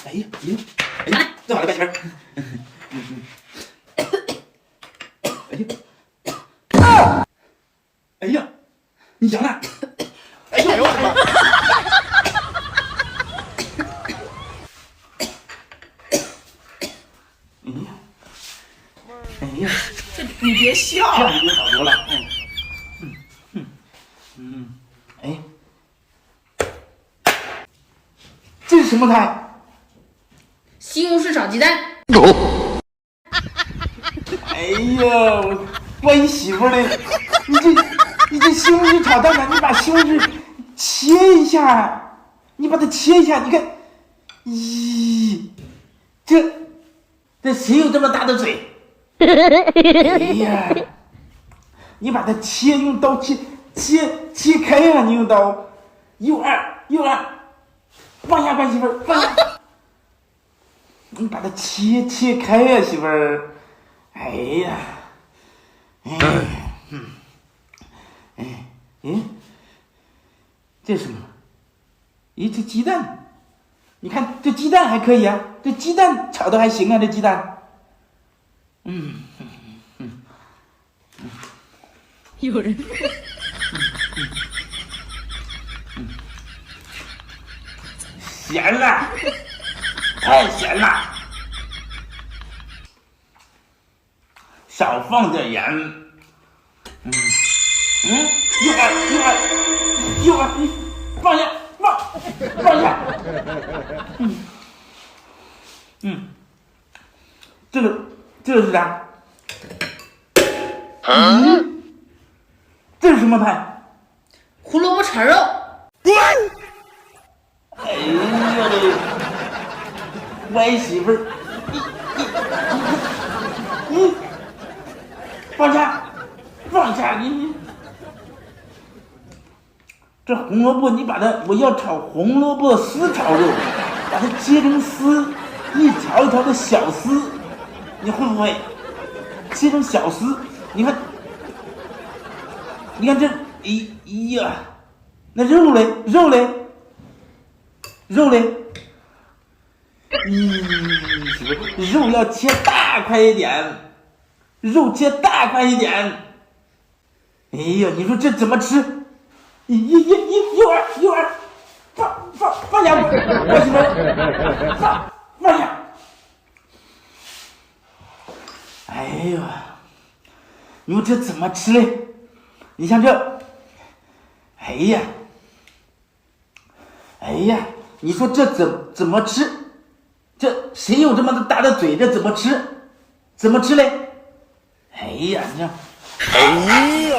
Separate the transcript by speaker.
Speaker 1: 哎呀，哎呀，坐好了，媳妇儿。哎呀，你阳了！哎呀，我的妈！哎呀，
Speaker 2: 这你别笑，
Speaker 1: 这样已经好多了。哎，这是什么菜？
Speaker 3: 西红柿炒鸡蛋。
Speaker 1: 哎呀，我一媳妇嘞，你这西红柿炒蛋呢？你把西红柿切一下，你把它切一下，你看，咦，这谁有这么大的嘴？哎呀，你把它切，用刀切开呀、你用刀，右二，放下，媳妇儿，放下。你把它切开呀、媳妇儿。哎呀，这是什么？咦，这鸡蛋，你看这鸡蛋还可以啊，这鸡蛋炒的还行啊，这鸡蛋。
Speaker 3: 有人。
Speaker 1: 咸了，太咸了，少放点盐。右二，你放下，放下。这是啥？这是什么菜？
Speaker 3: 胡萝卜炒肉。
Speaker 1: 哎呀嘞，歪媳妇儿，你放下，你这红萝卜，你把它，我要炒红萝卜丝炒肉，把它切成丝，一条一条的小丝，你会不会？切成小丝，你看这，哎呀，那肉嘞？肉要切大块一点，哎呀，你说这怎么吃？右二，放下，我媳妇儿，放下。哎呀，你说这怎么吃嘞？你像这，哎呀，你说这怎么吃？这谁有这么大的嘴？这怎么吃嘞？哎呀，你看，哎呀！